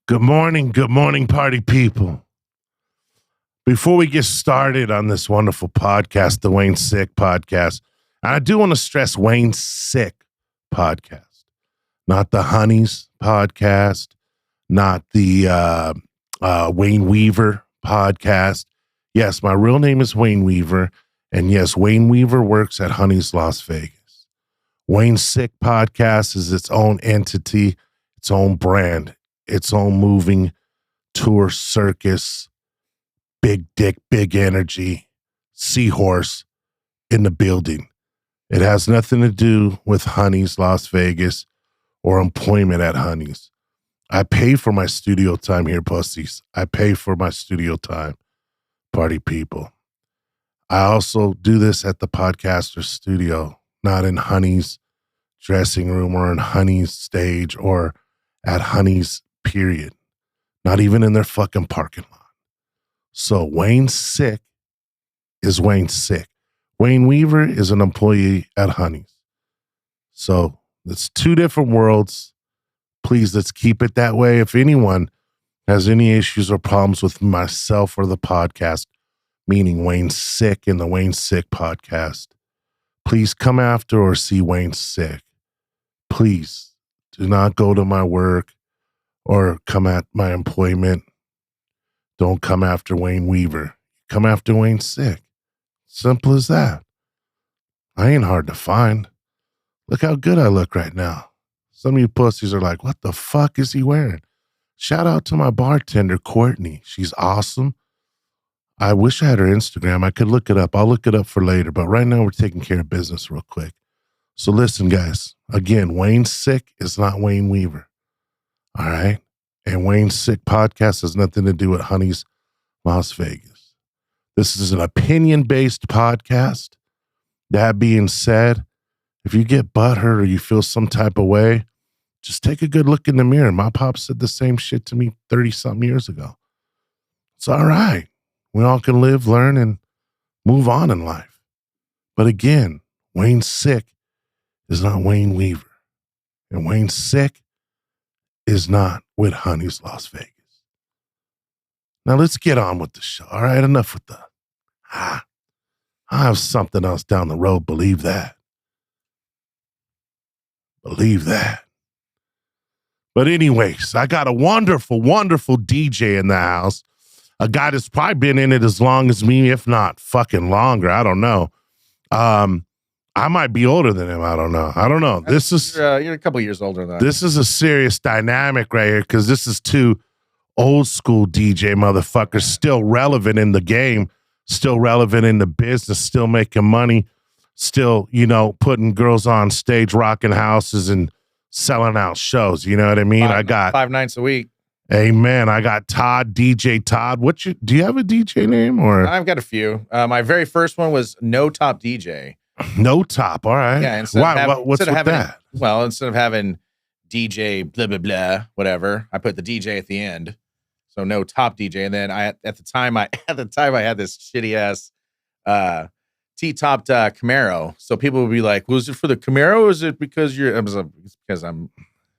Good morning, party people. Before we get started on this wonderful podcast, the Wayne Sikk podcast, I do want to stress Wayne Sikk podcast, not the Honeys podcast, not the Wayne Weaver podcast. Yes, my real name is Wayne Weaver, and yes, Wayne Weaver works at Honeys Las Vegas. Wayne Sikk podcast is its own entity, its own brand, its own moving tour circus, big dick, big energy, seahorse in the building. It has nothing to do with Honeys Las Vegas or employment at Honeys. I pay for my studio time here, pussies. I pay for my studio time, party people. I also do this at the podcaster studio, not in Honeys dressing room or in Honeys stage or at Honeys period. Not even in their fucking parking lot. So Wayne Sikk is Wayne Sikk. Wayne Weaver is an employee at Honeys. So it's two different worlds. Please, let's keep it that way. If anyone has any issues or problems with myself or the podcast, meaning Wayne Sikk and the Wayne Sikk podcast, please come after or see Wayne Sikk. Please do not go to my work or come at my employment. Don't come after Wayne Weaver. Come after Wayne Sikk. Simple as that. I ain't hard to find. Look how good I look right now. Some of you pussies are like, what the fuck is he wearing? Shout out to my bartender, Courtney. She's awesome. I wish I had her Instagram. I could look it up. I'll look it up for later. But right now we're taking care of business real quick. So listen, guys. Again, Wayne Sikk is not Wayne Weaver. All right. And Wayne Sikk podcast has nothing to do with Honeys Las Vegas. This is an opinion-based podcast. That being said, if you get butthurt or you feel some type of way, just take a good look in the mirror. My pop said the same shit to me 30-something years ago. It's all right. We all can live, learn, and move on in life. But again, Wayne Sikk is not Wayne Weaver. And Wayne Sikk is not with Honeys Las Vegas. Now let's get on with the show. All right, enough with the I have something else down the road. Believe that. Believe that. But anyways, I got a wonderful, wonderful DJ in the house. A guy that's probably been in it as long as me, if not fucking longer. I don't know. I might be older than him. I don't know. This is you're a couple years older than that. This is a serious dynamic right here because this is two old school DJ motherfuckers still relevant in the game, still relevant in the business, still making money, still, putting girls on stage, rocking houses and selling out shows. You know what I mean? I got 5 nights a week. Amen. I got Todd, DJ Todd. Do you have a DJ name or? I've got a few. My very first one was No Top DJ. No Top. All right. Yeah. What's with that? Well, instead of having DJ blah blah blah whatever, I put the DJ at the end. So No Top DJ. And then at the time I had this shitty ass T-topped Camaro. So people would be like, "Was it for the Camaro? Or is it because you're?" I was like, "It's because I'm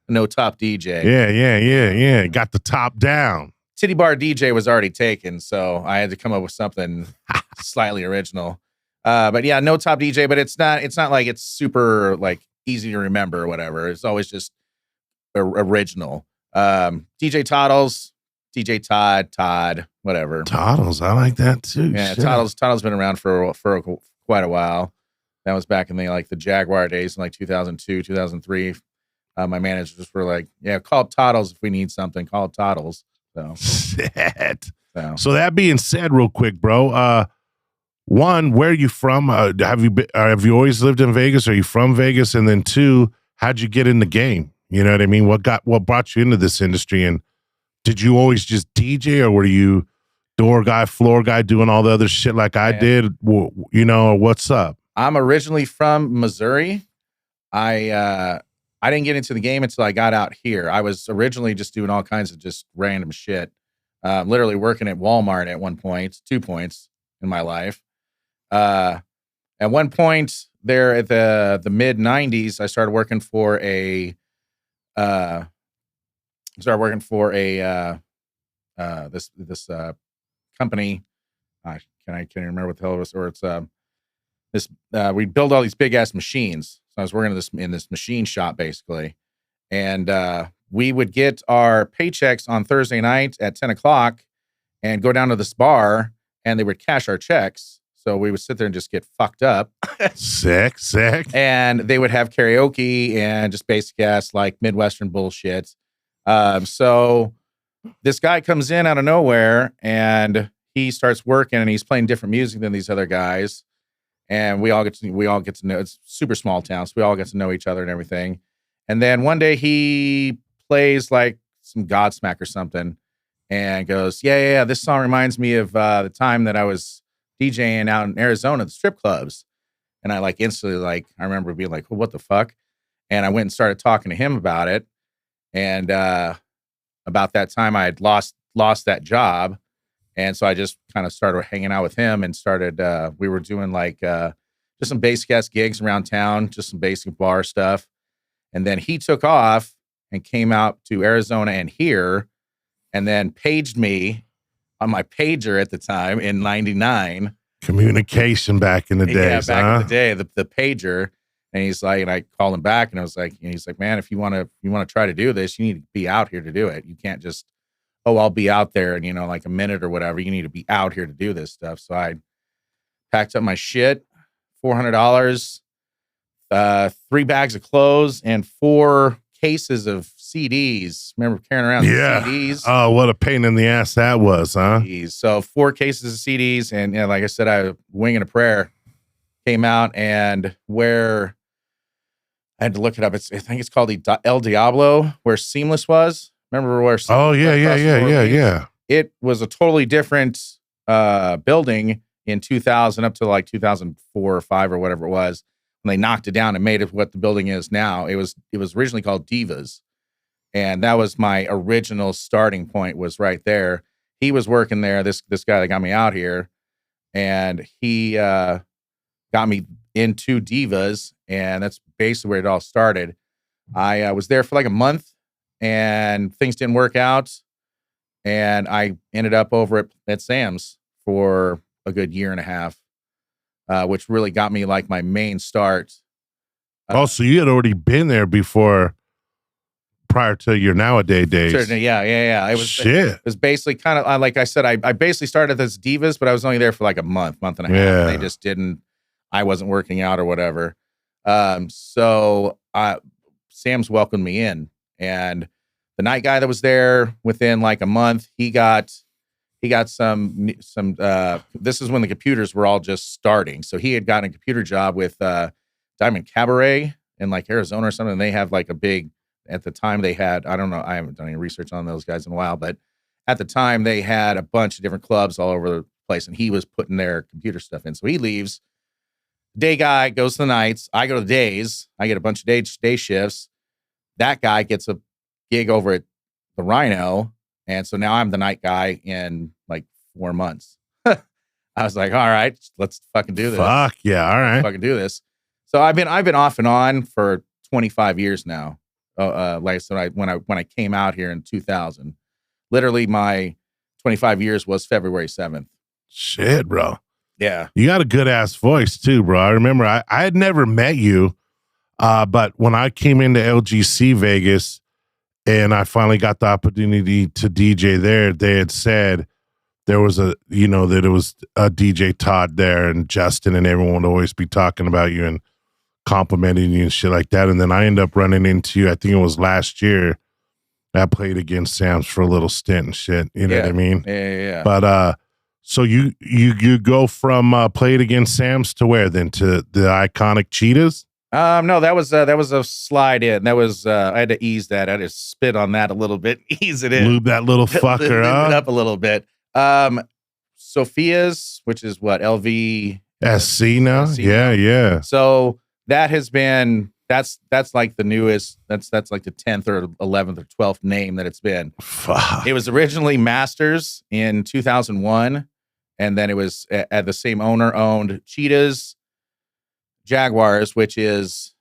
a No Top DJ." Yeah. Got the top down. Titty Bar DJ was already taken, so I had to come up with something slightly original. But yeah, No Top DJ, but it's not like it's super like easy to remember or whatever. It's always just original. DJ Toddles, DJ Todd, whatever. Toddles, I like that too. Yeah, shit. Toddles been around for quite a while. That was back in the Jaguar days in 2002, 2003. My managers were like, "Yeah, call it Toddles if we need something. Call it Toddles." So, shit. So that being said, real quick, bro. One, where are you from? Have you always lived in Vegas? Are you from Vegas? And then two, how'd you get in the game? You know what I mean? What brought you into this industry? And did you always just DJ, or were you door guy, floor guy, doing all the other shit like I did? Or what's up? I'm originally from Missouri. I didn't get into the game until I got out here. I was originally just doing all kinds of just random shit. Literally working at Walmart at 2 points in my life. At one point there at the mid 90s, I started working for a started working for a this company. I can't remember what the hell it was, or it's this we build all these big ass machines. So I was working in this machine shop basically, and we would get our paychecks on Thursday night at 10 o'clock and go down to this bar, and they would cash our checks. So we would sit there and just get fucked up. Sick. And they would have karaoke and just basic ass like Midwestern bullshit. So this guy comes in out of nowhere and he starts working and he's playing different music than these other guys. And we all get to know, it's super small town. So we all get to know each other and everything. And then one day he plays like some Godsmack or something and goes, yeah. This song reminds me of the time that I was DJing out in Arizona at the strip clubs. And I like instantly, like, I remember being like, well, what the fuck? And I went and started talking to him about it. And about that time I had lost that job. And so I just kind of started hanging out with him and started, we were doing like just some basic ass gigs around town, just some basic bar stuff. And then he took off and came out to Arizona and here, and then paged me on my pager at the time in 99. Communication back in the days. Yeah, back in the day, the pager. And he's like, and I called him back and I was like, and he's like, man, if you want to try to do this, you need to be out here to do it. You can't just, I'll be out there in, like a minute or whatever. You need to be out here to do this stuff. So I packed up my shit, $400, 3 bags of clothes and 4 cases of CDs. Remember carrying around CDs? Oh, what a pain in the ass that was, huh? So 4 cases of CDs. And like I said, I winging a prayer came out, and where I had to look it up. I think it's called the El Diablo, where Seamless was. Remember where Seamless was? Yeah. It was a totally different building in 2000 up to like 2004 or 5 or whatever it was. When they knocked it down and made it what the building is now. It was originally called Divas. And that was my original starting point, was right there. He was working there, this guy that got me out here, and he got me into Divas, and that's basically where it all started. I was there for like a month, and things didn't work out, and I ended up over at Sam's for a good year and a half, which really got me like my main start. So you had already been there before, prior to your nowadays days. Certainly, yeah. It was basically kind of like I said. I basically started as Divas, but I was only there for like a month and a half. Yeah. And they just didn't. I wasn't working out or whatever. So Sam's welcomed me in, and the night guy that was there within like a month, he got some. This is when the computers were all just starting. So he had gotten a computer job with Diamond Cabaret in like Arizona or something. And they have like a big. At the time they had, I don't know, I haven't done any research on those guys in a while, but at the time they had a bunch of different clubs all over the place, and he was putting their computer stuff in. So he leaves. Day guy goes to the nights. I go to the days. I get a bunch of day shifts. That guy gets a gig over at the Rhino. And so now I'm the night guy in like 4 months. I was like, all right, let's fucking do this. Fuck yeah. All right. Let's fucking do this. So I've been off and on for 25 years now. Like I said, when I came out here in 2000, literally my 25 years was February 7th. Shit, bro. Yeah. You got a good ass voice too, bro. I remember I had never met you, but when I came into LGC Vegas and I finally got the opportunity to DJ there, they had said there was that it was a DJ Todd there, and Justin and everyone would always be talking about you and complimenting you and shit like that. And then I ended up running into you, I think it was last year. I played against Sam's for a little stint and shit. You know what I mean? Yeah. But so you go from played against Sam's to where then? To the iconic Cheetahs? No, that was a slide in. That was I had to ease that. I had to spit on that a little bit, ease it in. Lube that little fucker up. It up a little bit. Sophia's, which is what, LV SC now? SC Yeah. So that has been that's like the newest. That's like the 10th or 11th or 12th name that it's been. Fuck. It was originally Masters in 2001, and then it was at the same owner owned Cheetahs, Jaguars, which is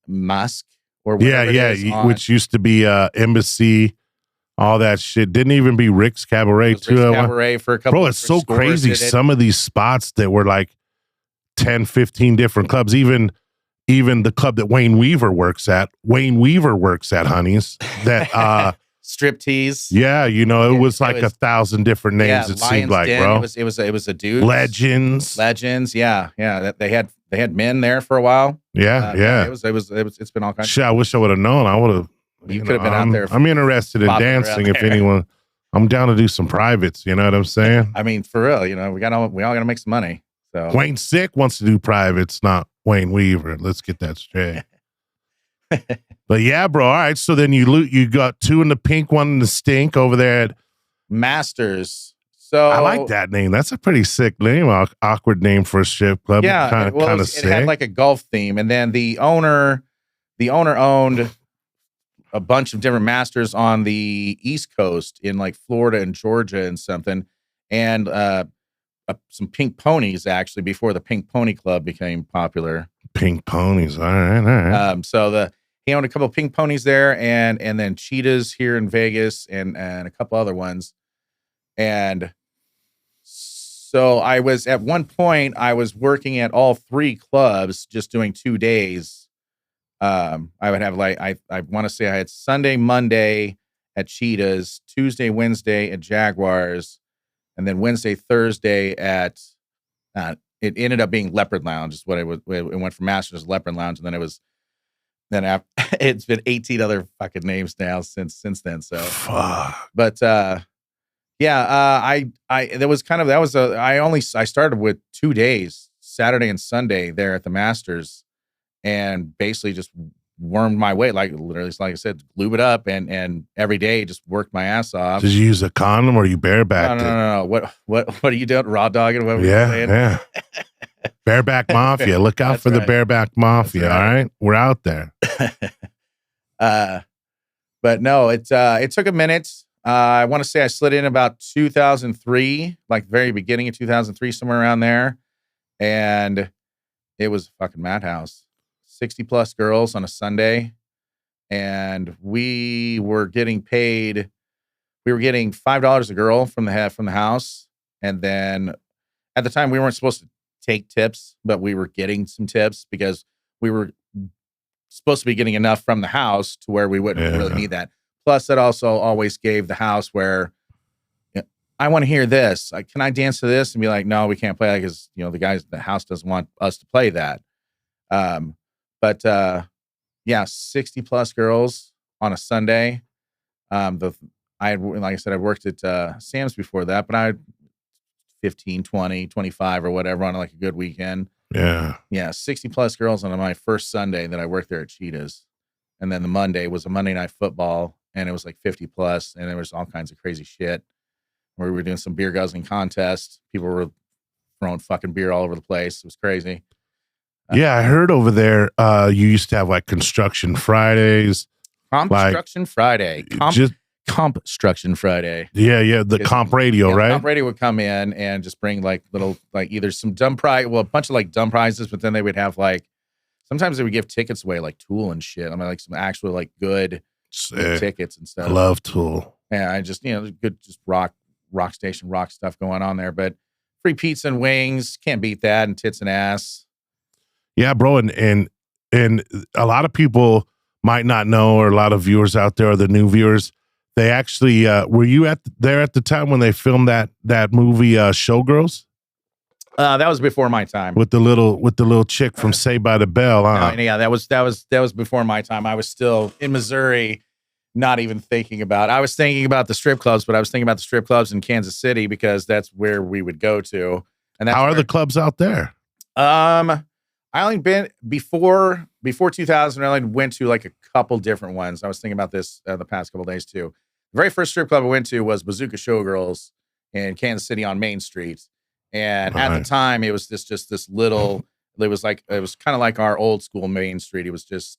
Musk or whatever. Yeah. Which used to be Embassy all that shit. Didn't even be Rick's Cabaret Rick's too. Cabaret for a couple. Bro, it's so crazy. Some of these spots that were like 10, 15 different clubs, even the club that Wayne Weaver works at, honeys, that Striptease. Yeah, it was like 1,000 different names, it seemed like, Den. bro. It was a dude. Legends, yeah. They had men there for a it it's been all kinds. Shit, I wish I would have known. I would have. You could have been out there. I'm interested in dancing. If anyone, I'm down to do some privates. You know what I'm saying? I mean, for real. We all got to make some money. So Wayne Sikk wants to do privates, not Wayne Weaver. Let's get that straight. But yeah, bro. All right. So then you got 2 in the pink, 1 in the stink over there at Masters. So I like that name. That's a pretty sick name. Awkward name for a strip club. Yeah, kind of sick. It had like a golf theme, and then the owner owned a bunch of different Masters on the East Coast in like Florida and Georgia and something, and some pink ponies actually before the Pink Pony Club became popular. Pink ponies, all right. So he owned a couple of pink ponies there, and then Cheetahs here in Vegas, and a couple other ones, and so I was at one point I was working at all 3 clubs, just doing 2 days. I would have like I want to say I had Sunday, Monday at Cheetahs, Tuesday, Wednesday at Jaguars, and then Wednesday, Thursday at it ended up being Leopard Lounge is what it was. It went from Masters to Leopard Lounge, and then after, it's been 18 other fucking names now since then. So, but I started with 2 days, Saturday and Sunday there at the Masters, and basically just wormed my way, like literally, like I said, lube it up, and every day just worked my ass off. Did you use a condom or you barebacked? No. What are you doing? Raw dogging? What yeah. Bareback Mafia. Look out for the Bareback Mafia. All right, we're out there. But no, it took a minute. I want to say I slid in about 2003, like very beginning of 2003, somewhere around there, and it was a fucking madhouse. 60 plus girls on a Sunday, and we were getting paid. We were getting $5 a girl from the house, and then at the time we weren't supposed to take tips, but we were getting some tips because we were supposed to be getting enough from the house to where we wouldn't really need that. Plus, that also always gave the house where I want to hear this. Can I dance to this? And be like, no, we can't play that because the house doesn't want us to play that. But 60 plus girls on a Sunday. Like I said, I worked at Sam's before that, but I had 15, 20, 25 or whatever on like a good weekend. Yeah. 60 plus girls on my first Sunday that I worked there at Cheetahs. And then the Monday was a Monday Night Football, and it was like 50 plus, and there was all kinds of crazy shit. We were doing some beer guzzling contests. People were throwing fucking beer all over the place. It was crazy. I heard over there you used to have like Construction Fridays. Construction Friday. Construction Friday. Yeah. The comp radio, right? Comp radio would come in and just bring like little, like either some dumb prize, a bunch of like dumb prizes, but then they would have like, sometimes they would give tickets away, like Tool and shit. I mean, like some actual like good tickets and stuff. I love Tool. Yeah, I just, good, just rock station, rock stuff going on there. But free pizza and wings, can't beat that, and tits and ass. Yeah, bro, and a lot of people might not know, or a lot of viewers out there, or the new viewers, they actually were you there at the time when they filmed that movie Showgirls? That was before my time. With the little chick from Saved by the Bell, huh? No, yeah, that was before my time. I was still in Missouri, not even thinking about. I was thinking about the strip clubs, but I was thinking about the strip clubs in Kansas City because that's where we would go to. And that's how are the clubs out there? I only been before 2000. I only went to like a couple different ones. I was thinking about this the past couple days too. The very first strip club I went to was Bazooka Showgirls in Kansas City on Main Street. And at the time, it was just this little. It was kind of like our old school Main Street. It was just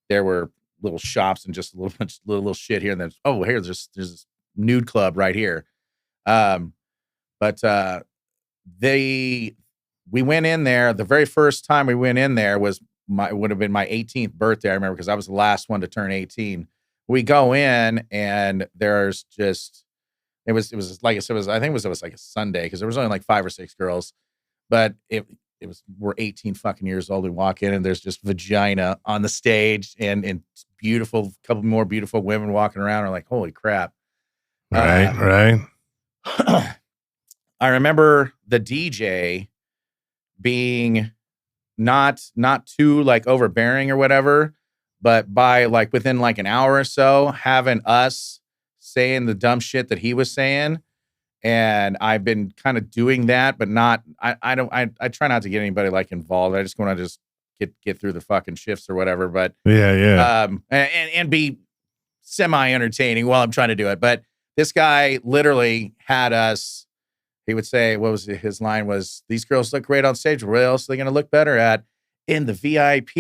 there were little shops and just a little bunch little shit here, and then there's this nude club right here. We went in there. The very first time we went in there would have been my 18th birthday. I remember because I was the last one to turn 18. we go in and there's just, it was like I said, I think it was like a Sunday because there was only like 5 or 6 girls, but it was, we're 18 fucking years old. We walk in and there's just vagina on the stage and beautiful, couple more beautiful women walking around. Are like, holy crap. Right. I remember the DJ being not too like overbearing or whatever, but by like within like an hour or so, having us saying the dumb shit that he was saying. And I've been kind of doing that, but not, I try not to get anybody like involved. I just want to just get through the fucking shifts or whatever. But and be semi entertaining while I'm trying to do it. But this guy literally had us, he would say, what was his line was, these girls look great on stage. What else are they going to look better at in the VIP?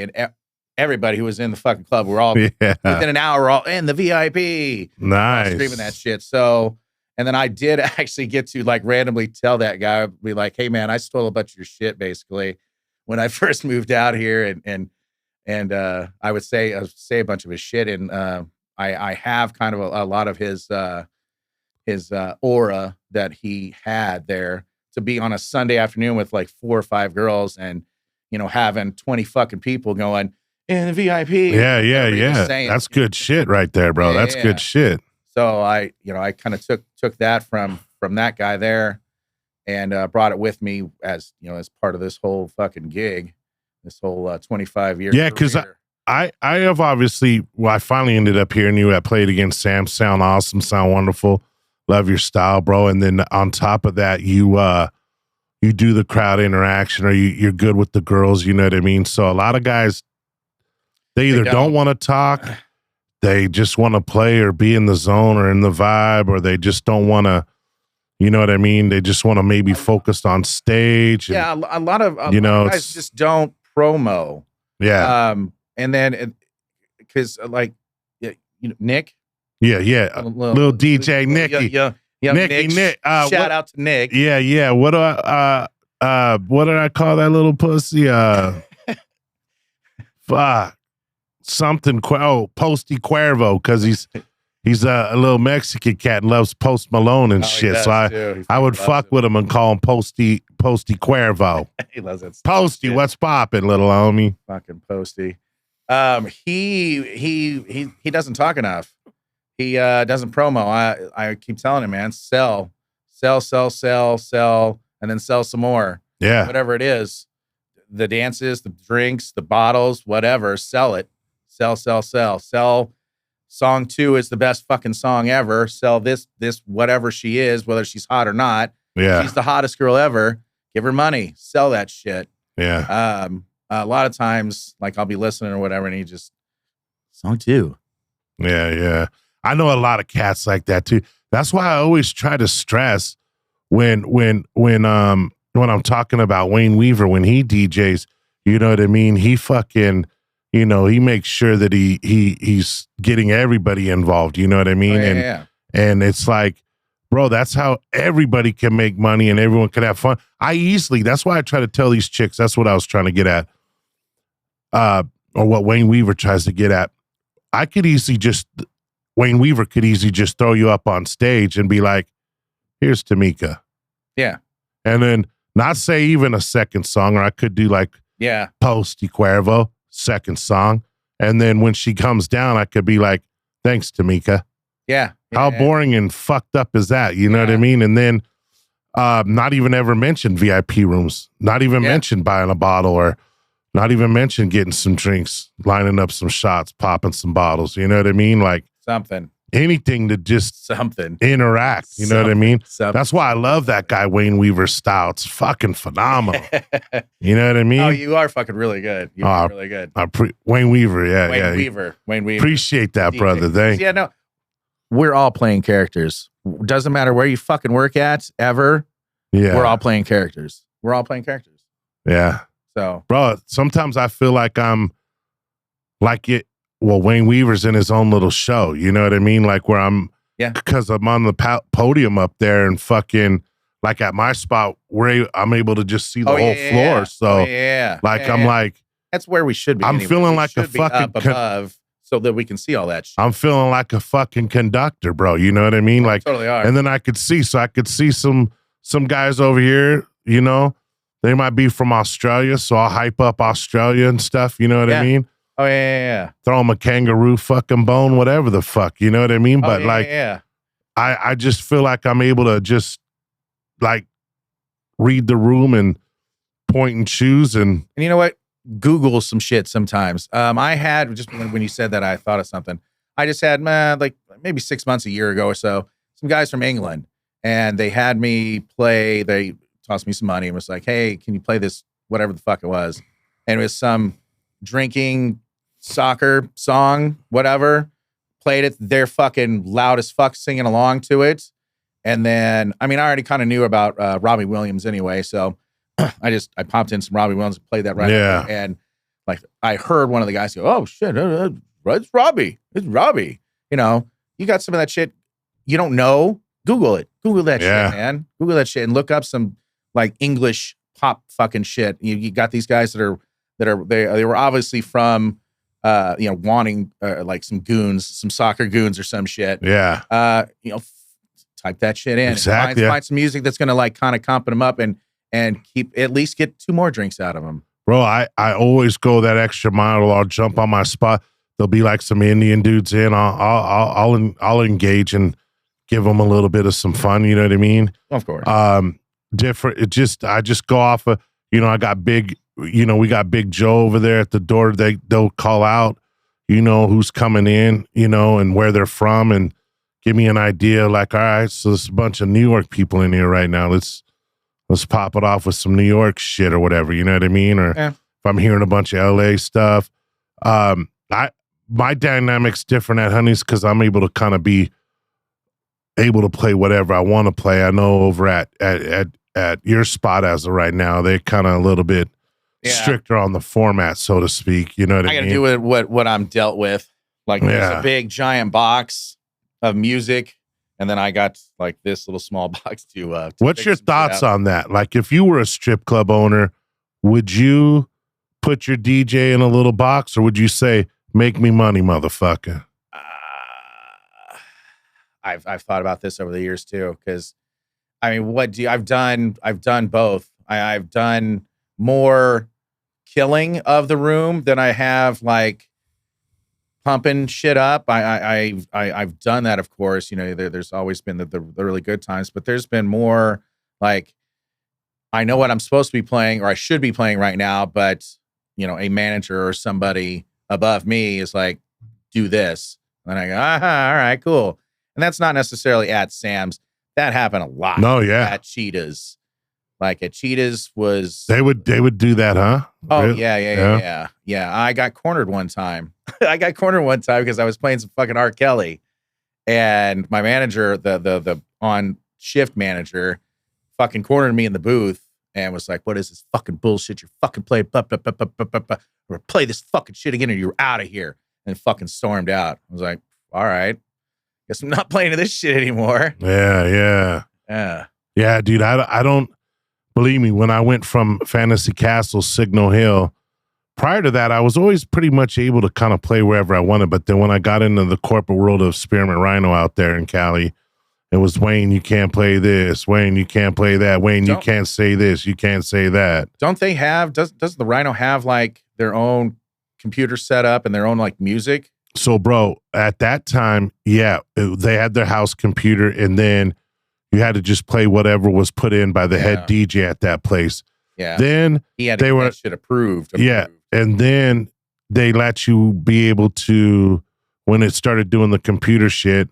And everybody who was in the fucking club, we're all within an hour, we're all in the VIP. Nice. Screaming that shit. So, and then I did actually get to like randomly tell that guy, be like, hey man, I stole a bunch of your shit basically when I first moved out here. And I would say a bunch of his shit. And I have kind of a lot of his aura that he had there to be on a Sunday afternoon with like 4 or 5 girls and, you know, having 20 fucking people going in the VIP. Yeah. That's good shit right there, bro. That's good shit. So I kind of took that from that guy there and brought it with me as, you know, as part of this whole fucking gig, this whole 25 year. Yeah. Cause I have obviously, I finally ended up hearing you. I played against Sam. Sound awesome. Sound wonderful. Love your style, bro. And then on top of that, you do the crowd interaction, or you're good with the girls. You know what I mean? So a lot of guys, they either don't want to talk, they just want to play or be in the zone or in the vibe, or they just don't want to, you know what I mean? They just want to maybe focus on stage. And, yeah, a lot of guys just don't promo. Yeah. And then because like, you know, Nick. Yeah. Little DJ Nicky. Yeah. Nick. Shout out to Nick. Yeah. What did I call that little pussy? Fuck. Something. Posty Cuervo, because he's a little Mexican cat and loves Post Malone and shit. So I would fuck with him and call him Posty Cuervo. He loves that stuff. Posty, what's poppin', little homie? Fucking Posty. He doesn't talk enough. He doesn't promo. I keep telling him, man, sell, and then sell some more. Yeah. Whatever it is. The dances, the drinks, the bottles, whatever, sell it. Sell. Song 2 is the best fucking song ever. Sell this whatever she is, whether she's hot or not. Yeah. She's the hottest girl ever. Give her money. Sell that shit. Yeah. A lot of times, like I'll be listening or whatever, and he just song 2. Yeah. I know a lot of cats like that too. That's why I always try to stress when I'm talking about Wayne Weaver, when he DJs, you know what I mean? He fucking, you know, he makes sure that he's getting everybody involved, you know what I mean? And it's like, bro, that's how everybody can make money and everyone can have fun. That's why I try to tell these chicks, that's what I was trying to get at. Or what Wayne Weaver tries to get at. Wayne Weaver could easily just throw you up on stage and be like, here's Tamika. Yeah. And then not say even a second song, or I could do like Posty Cuervo, second song. And then when she comes down, I could be like, thanks, Tamika. Yeah. How boring and fucked up is that? You know what I mean? And then not even ever mention VIP rooms, not even mention buying a bottle, or not even mention getting some drinks, lining up some shots, popping some bottles. You know what I mean? Like something. Anything to just interact. You know what I mean? That's why I love that guy, Wayne Weaver's style. It's fucking phenomenal. You know what I mean? Oh, you are fucking really good. You're really good. Wayne Weaver, Wayne Weaver. Appreciate that, DJ. Brother. Thank you. Yeah, no. We're all playing characters. Doesn't matter where you fucking work at, ever. Yeah. We're all playing characters. Yeah. So, bro, sometimes I feel like I'm like it. Well, Wayne Weaver's in his own little show. You know what I mean? Like where I'm, because I'm on the podium up there and fucking like at my spot where I'm able to just see the whole floor. So I'm like, that's where we should be. I'm feeling like a fucking above. so that we can see all that shit. I'm feeling like a fucking conductor, bro. You know what I mean? Like, totally are. And then I could see some guys over here, you know, they might be from Australia, so I'll hype up Australia and stuff. You know what I mean? Oh yeah. Throw them a kangaroo fucking bone, whatever the fuck. You know what I mean? But I just feel like I'm able to just like read the room and point and choose. And you know what? Google some shit sometimes. I had just when you said that, I thought of something. I just had like maybe 6 months, a year ago or so, some guys from England, and they had me play. They tossed me some money and was like, "Hey, can you play this? Whatever the fuck it was," and it was some drinking soccer song, whatever. Played it. They're fucking loud as fuck singing along to it. And then, I mean, I already kind of knew about Robbie Williams anyway, so I popped in some Robbie Williams and played that right away. And like I heard one of the guys go, "Oh shit, it's Robbie. It's Robbie." You know, you got some of that shit you don't know. Google it. Google that shit, man. Google that shit and look up some like English pop fucking shit. You got these guys that they were obviously from wanting like some goons, some soccer goons or some shit. Yeah. Type that shit in. Exactly. Find some music that's gonna like kind of comp them up and at least get 2 more drinks out of them. Bro, I always go that extra mile. I'll jump on my spot. There'll be like some Indian dudes in. I'll engage and give them a little bit of some fun. You know what I mean? Of course. Different. I just go off of, I got big. We got Big Joe over there at the door. They'll call out, who's coming in, and where they're from, and give me an idea. Like, all right, so there's a bunch of New York people in here right now. Let's pop it off with some New York shit or whatever. You know what I mean? Or if I'm hearing a bunch of LA stuff, my dynamic's different at Honey's because I'm able to kind of be able to play whatever I want to play. I know over at your spot as of right now, they're kind of a little bit stricter on the format, so to speak. You know what I mean? I got to do with what I'm dealt with. Like there's a big giant box of music, and then I got like this little small box to what's your thoughts on that? Like if you were a strip club owner, would you put your DJ in a little box, or would you say, "Make me money, motherfucker"? I've thought about this over the years too, because I mean, I've done both. I've done more killing of the room than I have like pumping shit up. I've done that, of course. There's always been the really good times, but there's been more like I know what I'm supposed to be playing or I should be playing right now, but a manager or somebody above me is like, do this. And I go, all right, cool. And that's not necessarily at Sam's. That happened a lot. No, yeah. At Cheetahs. Like at Cheetahs was... They would do that, huh? Oh, really? Yeah. I got cornered one time. Because I was playing some fucking R. Kelly. And my manager, the on-shift manager, fucking cornered me in the booth and was like, "What is this fucking bullshit? You're fucking playing... or play this fucking shit again or you're out of here." And fucking stormed out. I was like, all right. Guess I'm not playing this shit anymore. Yeah, dude. I don't believe me. When I went from Fantasy Castle, Signal Hill, prior to that, I was always pretty much able to kind of play wherever I wanted. But then when I got into the corporate world of Spearmint Rhino out there in Cali, it was, "Wayne, you can't play this. Wayne, you can't play that. Wayne, you can't say this. You can't say that." Don't they have? Does the Rhino have like their own computer setup and their own like music? So, bro, at that time, they had their house computer, and then you had to just play whatever was put in by the head DJ at that place. Yeah. Then he had to get that shit approved. Yeah, and then they let you be able to, when it started doing the computer shit,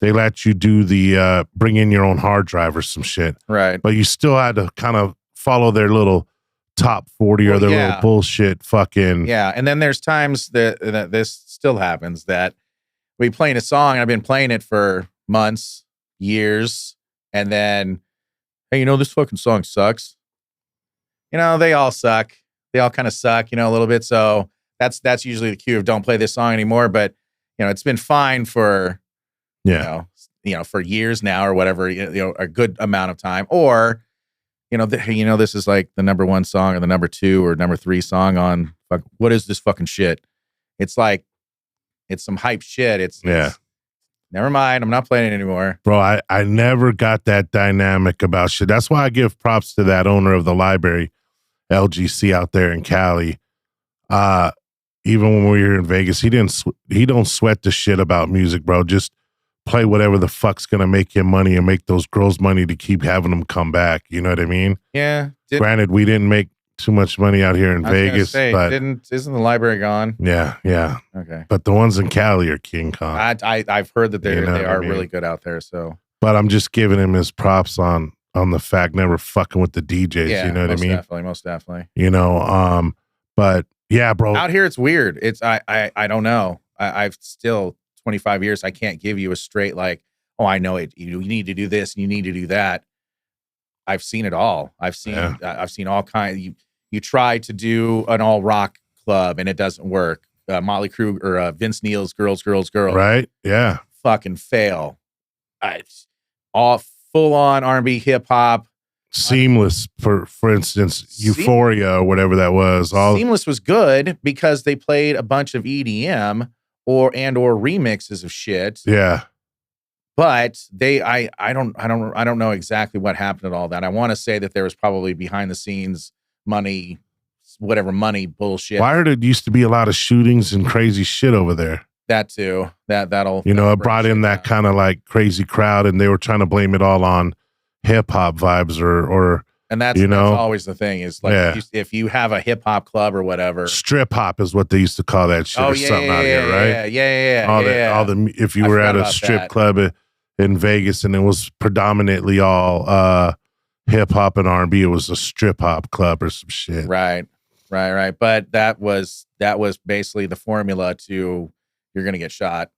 they let you do the bring in your own hard drive or some shit. Right. But you still had to kind of follow their little top 40 or their little bullshit fucking. Yeah, and then there's times that this still happens that we playing a song and I've been playing it for months, years, and then, "Hey, this fucking song sucks." They all suck. They all kind of suck, a little bit. So that's usually the cue of don't play this song anymore. But it's been fine for for years now or whatever, a good amount of time. Or this is like the number 1 song or the number 2 or number 3 song on what is this fucking shit? It's like It's some hype shit. It's never mind. I'm not playing it anymore. Bro, I never got that dynamic about shit. That's why I give props to that owner of the library, LGC out there in Cali. Even when we were in Vegas, he don't sweat the shit about music, bro. Just play whatever the fuck's gonna make him money and make those girls money to keep having them come back. You know what I mean? Yeah. Granted, we didn't make too much money out here in Vegas, but isn't the library gone? Yeah. Okay. But the ones in Cali are King Kong. I've heard that they are really good out there. So, but I'm just giving him his props on the fact never fucking with the DJs. Yeah, you know what I mean? Most definitely. You know, but yeah, bro. Out here, it's weird. It's I don't know. I've still 25 years. I can't give you a straight like, oh, I know it. You need to do this and you need to do that. I've seen it all. I've seen all kinds. You try to do an all rock club and it doesn't work. Motley Crue or Vince Neil's Girls. Right? Yeah. Fucking fail. All full on R&B, hip hop. Seamless, for instance, Euphoria or whatever that was. Seamless was good because they played a bunch of EDM or remixes of shit. Yeah. But I don't know exactly what happened at all that. I want to say that there was probably behind the scenes money bullshit. Why there used to be a lot of shootings and crazy shit over there? That too. That'll it brought in that kind of like crazy crowd, and they were trying to blame it all on hip hop vibes or and that's always the thing is like if you have a hip hop club or whatever, strip hop is what they used to call that shit or something out here, right? Yeah. All the if you were at a strip club in Vegas and it was predominantly all hip hop and R&B, it was a strip hop club or some shit. Right. But that was basically the formula to you're gonna get shot,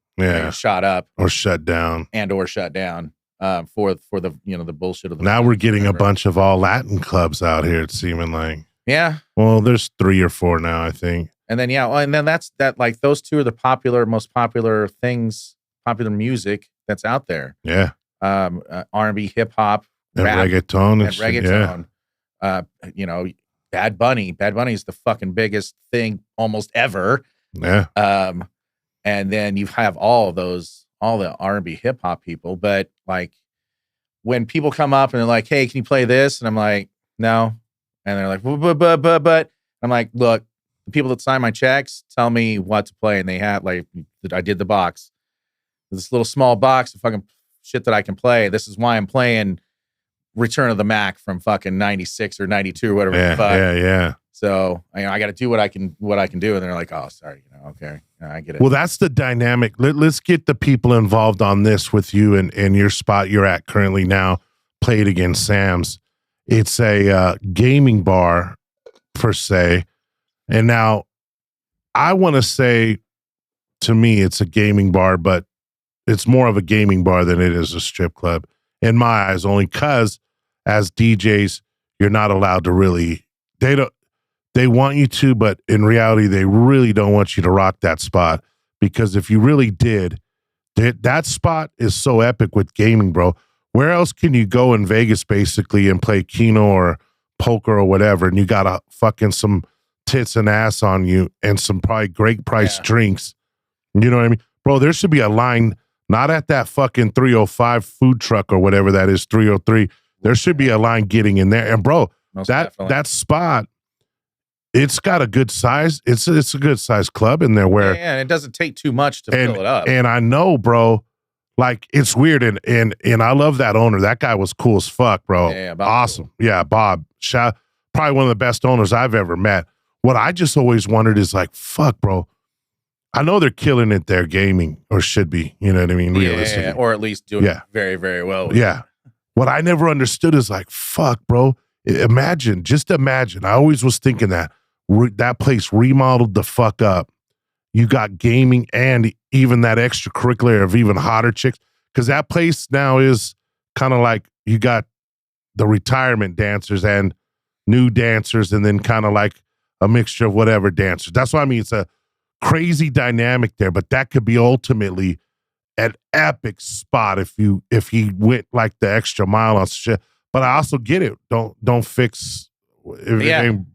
shot up or shut down for the the bullshit of the. Now we're getting a bunch of all Latin clubs out here. It's seeming like Well, there's 3 or 4 now, I think. And then that's like those two are the most popular music that's out there. Yeah. R&B, hip hop, and rap, reggaeton. Bad Bunny. Bad Bunny is the fucking biggest thing almost ever. Yeah. And then you have all the R&B hip hop people, but like when people come up and they're like, "Hey, can you play this?" and I'm like, "No," and they're like, "But," I'm like, "Look, the people that sign my checks tell me what to play, and they have like I did the box, this little small box of fucking shit that I can play. This is why I'm playing Return of the Mac from fucking 96 or 92 or whatever. Yeah. So I got to do what I can do, and they're like, "Oh, sorry, okay, I get it." Well, that's the dynamic. Let's get the people involved on this with you and your spot you're at currently now. Played against Sam's. It's a gaming bar per se, and now I want to say, to me, it's a gaming bar, but it's more of a gaming bar than it is a strip club in my eyes. Only because as DJs, you're not allowed to really. They want you to, but in reality, they really don't want you to rock that spot, because if you really did, that spot is so epic with gaming, bro. Where else can you go in Vegas basically and play Keno or poker or whatever, and you got a fucking some tits and ass on you and some probably great price drinks? You know what I mean? Bro, there should be a line, not at that fucking 305 food truck or whatever that is, 303. There should be a line getting in there. And bro, that spot, it's got a good size. It's a good size club in there where and it doesn't take too much to fill it up. And I know, bro, like it's weird and I love that owner. That guy was cool as fuck, bro. Yeah, awesome. Cool. Yeah, Bob. Probably one of the best owners I've ever met. What I just always wondered is like, fuck, bro. I know they're killing it there gaming, or should be, you know what I mean? Realistically. Yeah, or at least doing it very, very well. Yeah. What I never understood is like, fuck, bro. Imagine. I always was thinking that place remodeled the fuck up. You got gaming and even that extracurricular of even hotter chicks. Because that place now is kind of like you got the retirement dancers and new dancers, and then kind of like a mixture of whatever dancers. That's what I mean. It's a crazy dynamic there, but that could be ultimately an epic spot if he went like the extra mile on shit. But I also get it. Don't fix everything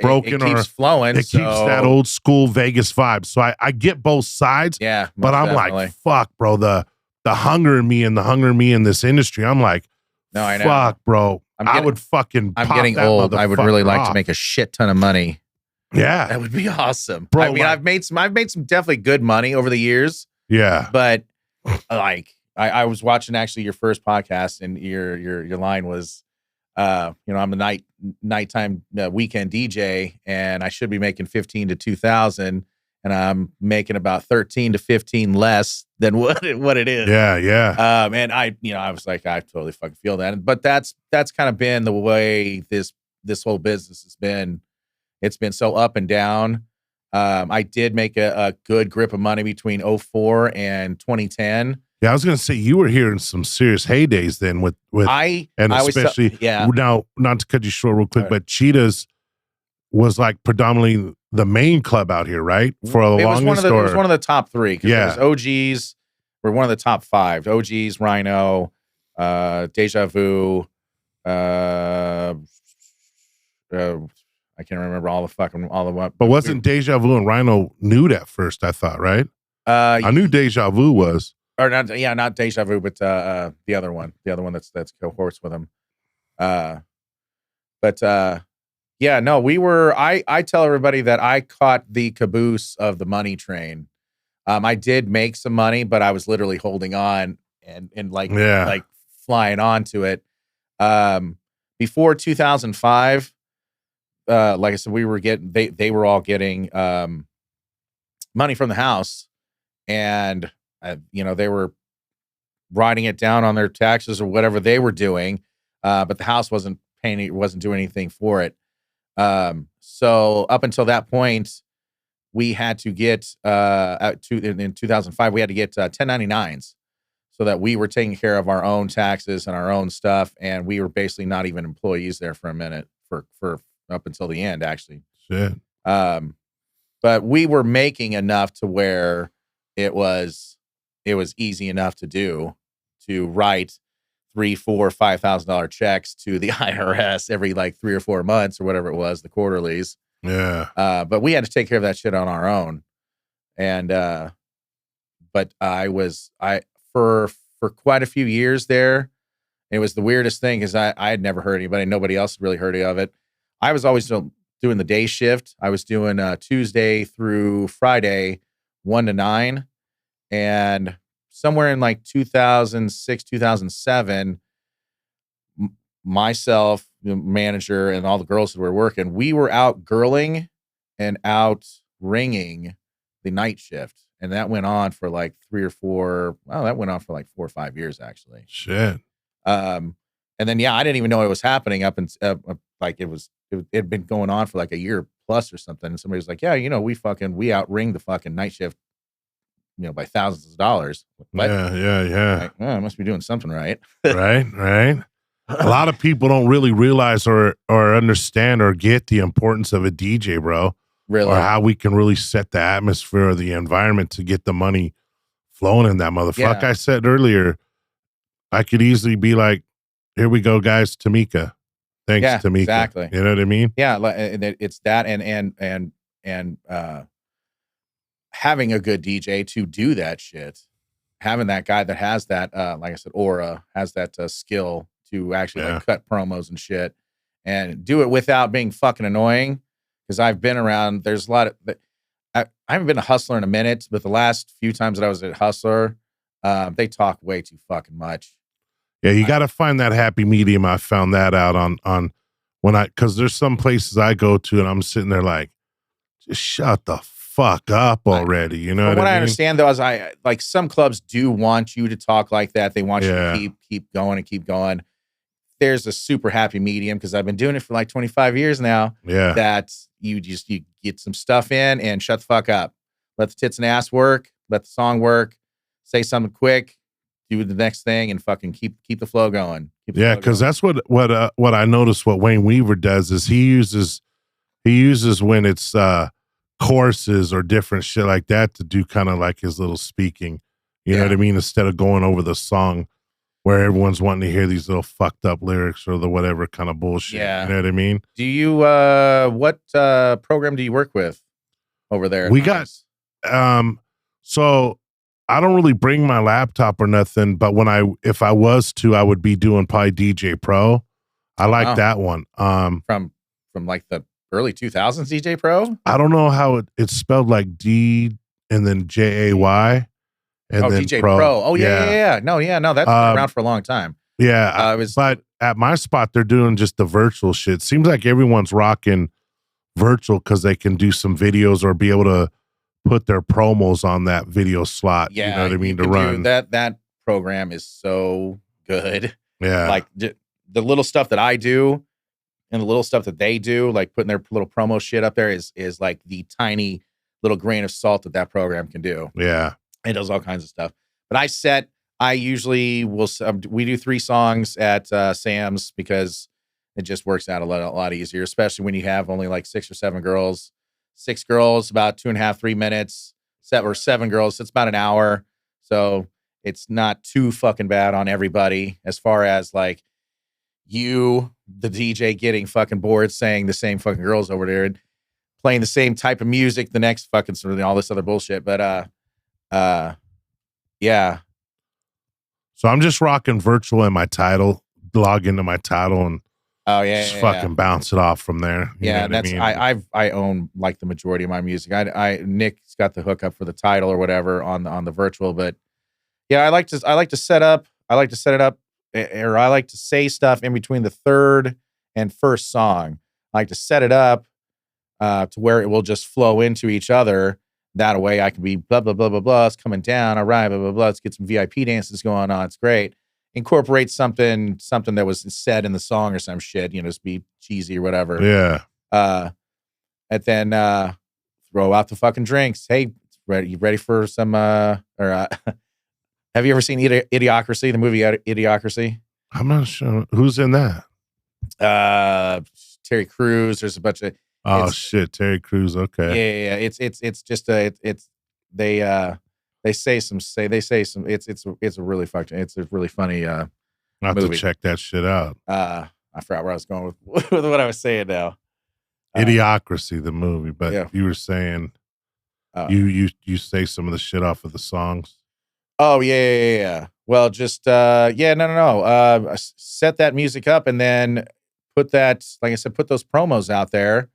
broken, it keeps flowing. It keeps that old school Vegas vibe. So I get both sides. Yeah, but I'm definitely. like, fuck, bro. The hunger in me and the hunger in me in this industry. I'm like, no, I know. Fuck, bro. I would fucking. I'm pop getting that old. I would really like off. to make a shit ton of money. Yeah, that would be awesome, bro. I mean, I've made some definitely good money over the years. Yeah, but like I was watching actually your first podcast, and your line was, I'm a nighttime weekend DJ, and I should be making 15 to 2,000, and I'm making about 13 to 15 less than what it is. Yeah. And I was like, I totally fucking feel that. But that's kind of been the way this whole business has been. It's been so up and down. I did make a good grip of money between 2004 and 2010. Yeah, I was gonna say you were here in some serious heydays then with especially now, not to cut you short real quick, but Cheetahs was like predominantly the main club out here, right? For a longest, it was one of the top three. Yeah, it was OGs were one of the top 5. OGs, Rhino, Deja Vu, I can't remember all the what. But wasn't Deja Vu and Rhino nude at first? I thought, right? I knew Deja Vu was. Or not Deja Vu, but the other one that's cohorts with him. We were. I tell everybody that I caught the caboose of the money train. I did make some money, but I was literally holding on and like flying onto it. Before 2005, like I said, we were getting they were all getting money from the house, and they were writing it down on their taxes or whatever they were doing, but the house wasn't paying it, wasn't doing anything for it. So up until that point, we had to get in 2005, we had to get 1099s so that we were taking care of our own taxes and our own stuff, and we were basically not even employees there for a minute for up until the end, actually. Shit. But we were making enough to where it was easy enough to write $3,000, $4,000, $5,000 checks to the IRS every like 3 or 4 months or whatever it was, the quarterlies. Yeah. But we had to take care of that shit on our own. And but for quite a few years there, it was the weirdest thing because I had never heard anybody, nobody else had really heard of it. I was always doing the day shift. I was doing Tuesday through Friday, 1 to 9. And somewhere in like 2006, 2007, myself, the manager, and all the girls that were working, we were out girling and out ringing the night shift. And that went on for like 3 or 4. Well, that went on for like 4 or 5 years, actually. Shit. And then, I didn't even know it was happening up and like it had been going on for like a year plus or something. And somebody was like, we out ring the fucking night shift, by thousands of dollars. What? Yeah. Like, I must be doing something right. Right. A lot of people don't really realize or understand or get the importance of a DJ, bro. Really? Or how we can really set the atmosphere or the environment to get the money flowing in that motherfucker. Yeah. Like I said earlier, I could easily be like, here we go, guys, Tamika. Thanks, Tamika. Exactly. You know what I mean? Yeah, it's that and having a good DJ to do that shit, having that guy that has that, like I said, aura, has that skill to actually like cut promos and shit, and do it without being fucking annoying. Because I've been around, there's a lot of, I haven't been a Hustler in a minute, but the last few times that I was at Hustler, they talk way too fucking much. Yeah, you got to find that happy medium. I found that out on because there's some places I go to and I'm sitting there like, just shut the fuck up already. You know what I mean? understand though is like some clubs do want you to talk like that. They want you to keep going and keep going. There's a super happy medium because I've been doing it for like 25 years now. Yeah, that you get some stuff in and shut the fuck up. Let the tits and ass work. Let the song work. Say something quick. Do the next thing and fucking keep the flow going. Because that's what I noticed. What Wayne Weaver does is he uses when it's choruses or different shit like that to do kind of like his little speaking. You know what I mean? Instead of going over the song where everyone's wanting to hear these little fucked up lyrics or the whatever kind of bullshit. Yeah. You know what I mean? Do you what program do you work with over there? We got so I don't really bring my laptop or nothing, but if I was to, I would be doing probably DJ Pro. I like that one. From like the early 2000s DJ Pro? I don't know how it's spelled, like D and then JAY and then DJ Pro. Oh yeah. No, that's been around for a long time. Yeah. But at my spot they're doing just the virtual shit. Seems like everyone's rocking virtual because they can do some videos or be able to put their promos on that video slot. Yeah, you know what I mean, to run. That program is so good. Yeah. Like the little stuff that I do and the little stuff that they do, like putting their little promo shit up there is like the tiny little grain of salt that program can do. Yeah. It does all kinds of stuff. But I usually will, we do 3 songs at Sam's because it just works out a lot easier, especially when you have only like 6 or 7 girls. 6 girls, about 2.5, 3 minutes. 7 girls, it's about an hour. So it's not too fucking bad on everybody as far as like you, the DJ, getting fucking bored saying the same fucking girls over there and playing the same type of music the next fucking sort of all this other bullshit. But yeah. So I'm just rocking virtual in my title, log into my title and just fucking bounce it off from there. You know that's I mean? I own like the majority of my music. Nick's got the hookup for the title or whatever on the virtual, but yeah, I like to set it up, or I like to say stuff in between the third and first song. I like to set it up to where it will just flow into each other. That way I can be blah, blah, blah, blah, blah. It's coming down. All right, blah, blah, blah. Let's get some VIP dances going on. It's great. Incorporate something that was said in the song or some shit, just be cheesy or whatever. Yeah. And then throw out the fucking drinks. Hey, you ready for some have you ever seen Idiocracy, the movie Idiocracy? I'm not sure who's in that. Terry Crews. There's a bunch of shit, Terry Crews. Okay. Yeah. It's just they say some it's a really funny I'll have movie. to check that shit out. I forgot where I was going with what I was saying now. Idiocracy, the movie, but yeah. You were saying you say some of the shit off of the songs. Oh yeah. Well, just no. Set that music up and then put that, like I said, put those promos out there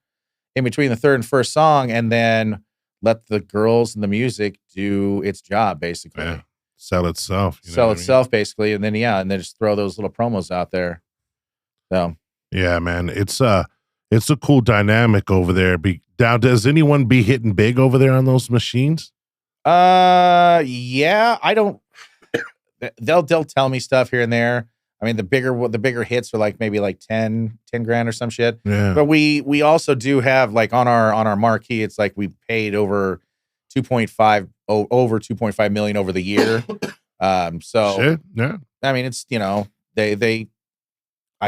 in between the third and first song, and then let the girls and the music do its job, basically. Yeah. Sell itself. Basically, and then just throw those little promos out there. So yeah, man, it's a cool dynamic over there. Now, does anyone be hitting big over there on those machines? Yeah, I don't. They'll tell me stuff here and there. I mean, the bigger hits are like maybe like 10 grand or some shit. Yeah. But we also do have like on our marquee, it's like we paid over 2.5 million over the year. So shit, yeah. I mean, it's now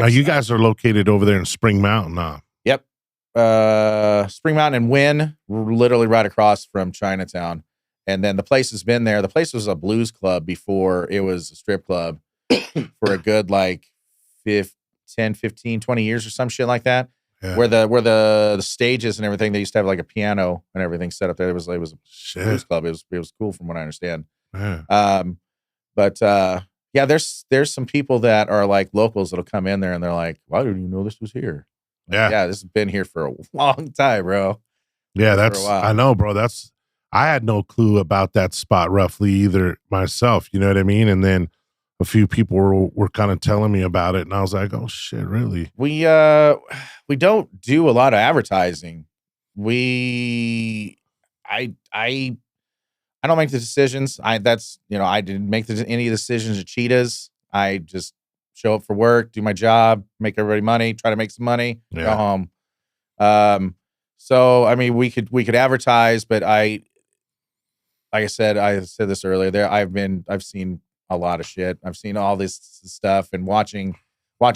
you guys are located over there in Spring Mountain, huh? Yep. Spring Mountain and Wynn, literally right across from Chinatown. And then the place has been there. The place was a blues club before it was a strip club for a good like 10, 15, 20 years or some shit like that. Yeah. Where the stages and everything, they used to have like a piano and everything set up there. It was a blues club. It was cool from what I understand. Yeah. Yeah, there's some people that are like locals that'll come in there and they're like, why didn't you know this was here? Yeah, this has been here for a long time, bro. Yeah, I know, bro. I had no clue about that spot roughly either myself, you know what I mean? And then a few people were kind of telling me about it, and I was like, oh shit, really? We don't do a lot of advertising. I don't make the decisions. I didn't make any decisions at Cheetahs. I just show up for work, do my job, make everybody money, try to make some money, go home. So I mean, we could advertise, but I said this earlier. I've seen a lot of shit. I've seen all this stuff and watching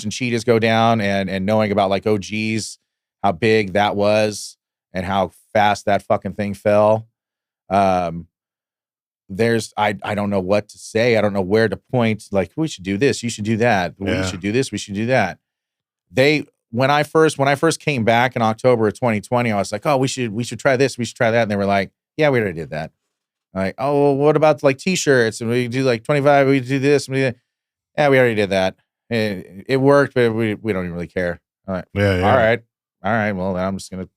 Cheetahs go down and knowing about like OGs, how big that was and how fast that fucking thing fell. I don't know what to say. I don't know where to point. Like, we should do this. You should do that. We should do this. We should do that. When I first came back in October of 2020, I was like, oh, we should try this. We should try that. And they were like, yeah, we already did that. I'm like, oh, well, what about like t-shirts? And we do like 25, we do this. Yeah, we already did that. It worked, but we don't even really care. I'm like, all right. Well, then I'm just going to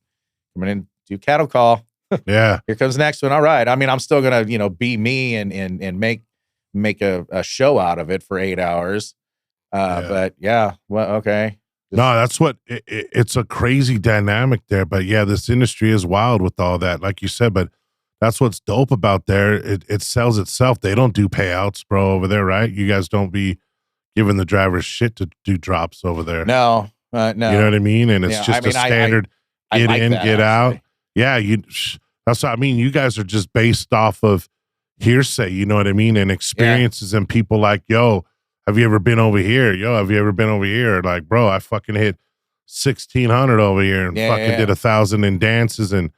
come in and do cattle call. Yeah. Here comes the next one. All right. I mean, I'm still going to, be me and make a show out of it for 8 hours. But yeah, well, okay. No, that's what it's a crazy dynamic there. But yeah, this industry is wild with all that, like you said. But that's what's dope about there. It sells itself. They don't do payouts, bro, over there, right? You guys don't be giving the drivers shit to do drops over there. No. You know what I mean? And it's just a standard get like in, that, get actually. out. Yeah, that's what I mean. You guys are just based off of hearsay, you know what I mean? And experiences and people like, yo, have you ever been over here? Yo, have you ever been over here? Like, bro, I fucking hit 1,600 over here and did 1,000 in dances. And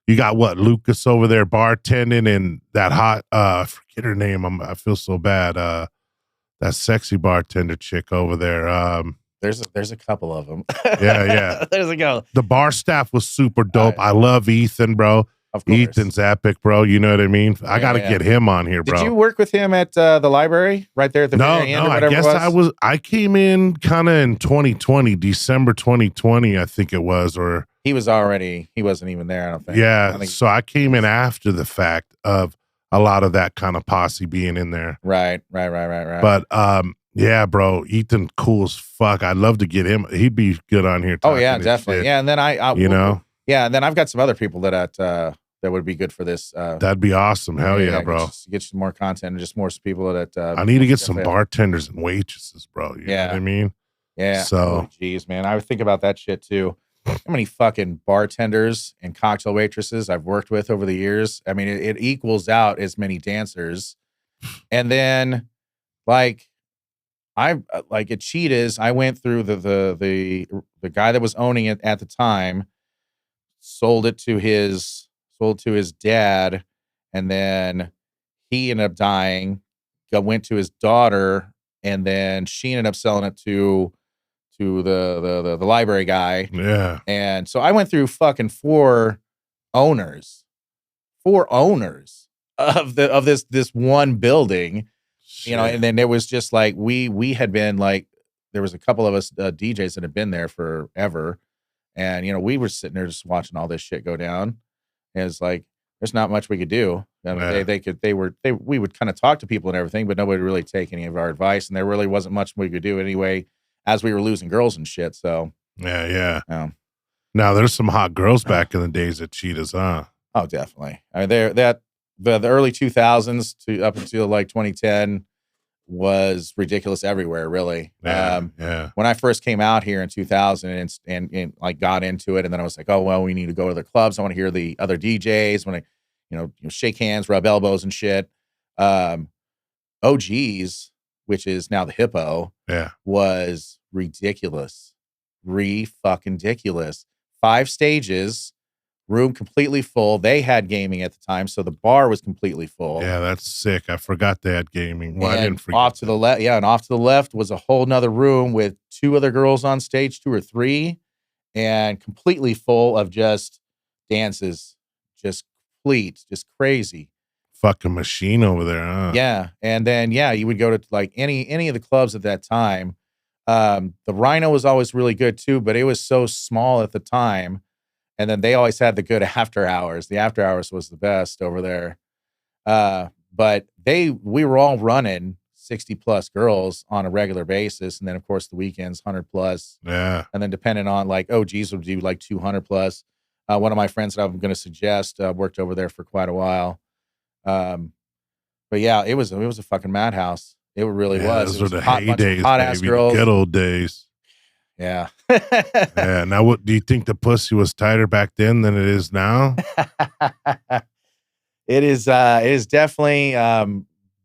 you got what, Lucas over there bartending and that hot, I forget her name. I feel so bad. That sexy bartender chick over there. There's a couple of them. Yeah. There's a go. The bar staff was super dope. I love Ethan, bro. Of course. Ethan's epic, bro. You know what I mean? I got to get him on here, bro. Did you work with him at the library right there at the very end? No, I guess I came in kind of in 2020, December 2020, I think it was, or he wasn't even there, I don't think. Yeah, so I came in after the fact of a lot of that kind of posse being in there. Right. But yeah, bro, Ethan cool as fuck. I'd love to get him. He'd be good on here. Oh yeah, definitely. Yeah, and then yeah, and then I've got some other people that would be good for this. That'd be awesome. Hell yeah, bro. Get you more content and just more people that. I need to get some bartenders and waitresses, bro. You know what I mean? Yeah. So, geez, man, I would think about that shit too. How many fucking bartenders and cocktail waitresses I've worked with over the years? I mean, it equals out as many dancers. And then, like at Cheetahs, I went through the guy that was owning it at the time, sold to his dad, and then he ended up dying. Went to his daughter, and then she ended up selling it to the library guy. Yeah. And so I went through fucking four owners of this one building. Shit. And then there was just like we had been like, there was a couple of us DJs that had been there forever, and we were sitting there just watching all this shit go down. And it's like there's not much we could do. I mean, we would kind of talk to people and everything, but nobody would really take any of our advice, and there really wasn't much we could do anyway, as we were losing girls and shit. So yeah. Now there's some hot girls back in the days at Cheetahs, huh? Oh, definitely. I mean, the early 2000s to up until like 2010 was ridiculous everywhere, really. Yeah. When I first came out here in 2000 and like got into it, and then I was like, oh, well, we need to go to the clubs. I want to hear the other DJs. I want to, shake hands, rub elbows and shit. OGs, which is now the Hippo, was ridiculous. Fucking ridiculous. 5 stages. Room completely full. They had gaming at the time, so the bar was completely full. Yeah, that's sick. I forgot they had gaming. Well, I didn't forget. Off to the left, and off to the left was a whole nother room with 2 other girls on stage, 2 or 3, and completely full of just dances, just crazy. Fucking machine over there, huh? Yeah, and then you would go to like any of the clubs at that time. The Rhino was always really good too, but it was so small at the time. And then they always had the good after hours. The after hours was the best over there. But we were all running 60 plus girls on a regular basis. And then of course the weekends, 100 plus. Yeah. And then depending on like OGs would do like 200 plus. One of my friends that I'm going to suggest worked over there for quite a while. But yeah, it was a fucking madhouse. It really was. Those were the heydays, hot ass girls. The good old days. Yeah. Yeah. Now, what do you think? The pussy was tighter back then than it is now? It is definitely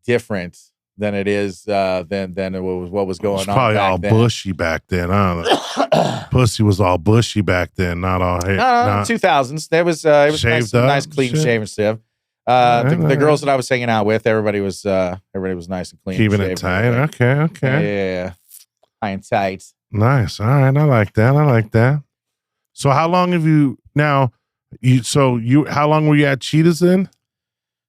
different than it is than what was going on. Probably all bushy back then, huh? Pussy was all bushy back then, not all hair. No, 2000s. There was it was shaved nice clean shaven stuff. The girls that I was hanging out with, everybody was nice and clean. Keeping it tight. Okay. Yeah. High and tight. Nice. All right. I like that. So how long have you now? How long were you at Cheetahs then?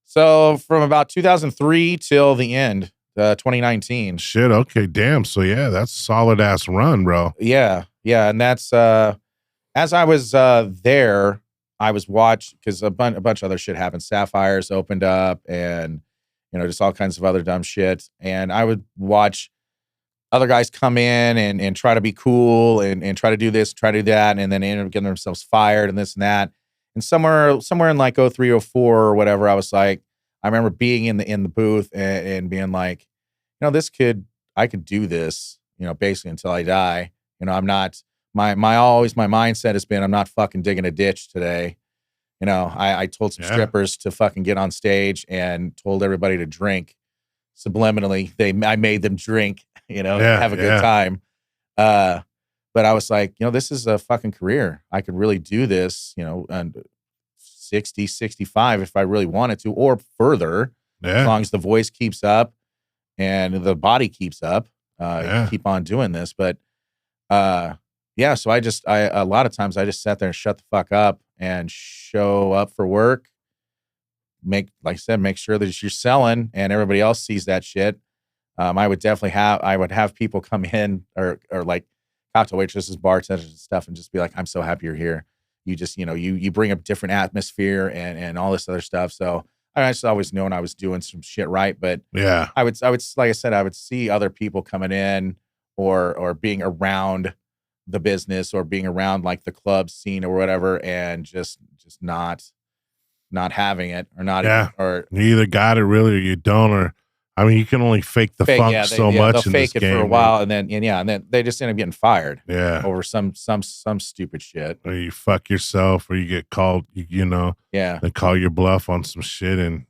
So from about 2003 till the end, 2019. Shit. Okay. Damn. So yeah, that's a solid ass run, bro. Yeah. And that's as I was there, I was watched because a bunch of other shit happened. Sapphires opened up, and just all kinds of other dumb shit. And I would watch other guys come in and try to be cool and try to do this, try to do that, and then end up getting themselves fired and this and that. And somewhere in like 03, 04 or whatever, I was like, I remember being in the booth and being like, this kid, I could do this, basically until I die. I'm not my mindset has been, I'm not fucking digging a ditch today. I told some strippers to fucking get on stage and told everybody to drink subliminally. I made them drink, have a good time. But I was like, this is a fucking career. I could really do this, and 60, 65 if I really wanted to, or further, as long as the voice keeps up and the body keeps up, keep on doing this. But, so a lot of times I just sat there and shut the fuck up and show up for work. Make sure that you're selling and everybody else sees that shit. I would have people come in or like cocktail waitresses, bartenders and stuff, and just be like, I'm so happy you're here. You just, you bring a different atmosphere and all this other stuff. So I just always known I was doing some shit right. But I would, like I said, I would see other people coming in or being around the business or being around like the club scene or whatever, and just not having it or not even, or you either got it really or you don't, or I mean, you can only fake the funk so much. They'll in fake this it game, for a while, and then they just end up getting fired. Over some stupid shit. Or you fuck yourself, or you get called. They call your bluff on some shit, and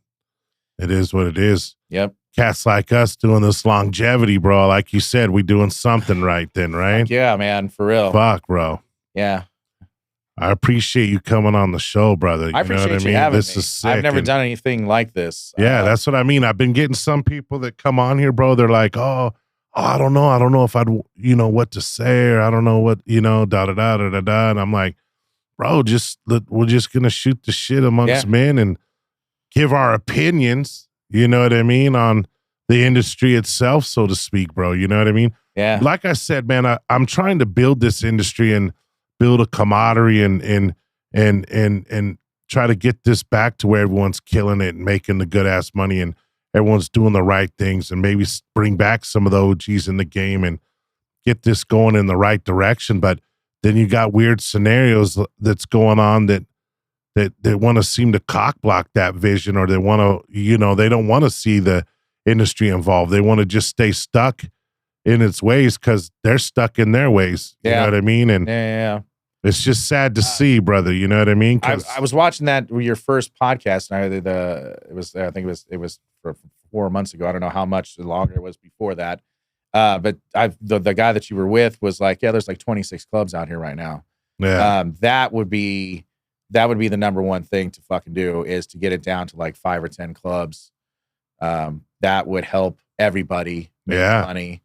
it is what it is. Yep. Cats like us doing this longevity, bro. Like you said, we doing something right then, right? Yeah, man, for real. Fuck, bro. Yeah. I appreciate you coming on the show, brother. I appreciate you having this me. Is sick. I've never done anything like this. Yeah, that's what I mean. I've been getting some people that come on here, bro. They're like, oh, I don't know. I don't know if I'd, what to say, or I don't know what, da da da da da da. And I'm like, bro, we're just gonna shoot the shit amongst men and give our opinions. You know what I mean, on the industry itself, so to speak, bro. You know what I mean? Yeah. Like I said, man, I'm trying to build this industry and build a camaraderie and try to get this back to where everyone's killing it and making the good ass money and everyone's doing the right things, and maybe bring back some of the OGs in the game and get this going in the right direction. But then you got weird scenarios that's going on that want to seem to cock block that vision, or they want to, they don't want to see the industry involved. They want to just stay stuck in its ways because they're stuck in their ways. You know what I mean? And it's just sad to see, brother. You know what I mean? I was watching that your first podcast, and I think it was for 4 months ago. I don't know how much longer it was before that. But the guy that you were with was like, there's like 26 clubs out here right now. Yeah. That would be the number one thing to fucking do, is to get it down to like 5 or 10 clubs. That would help everybody make money,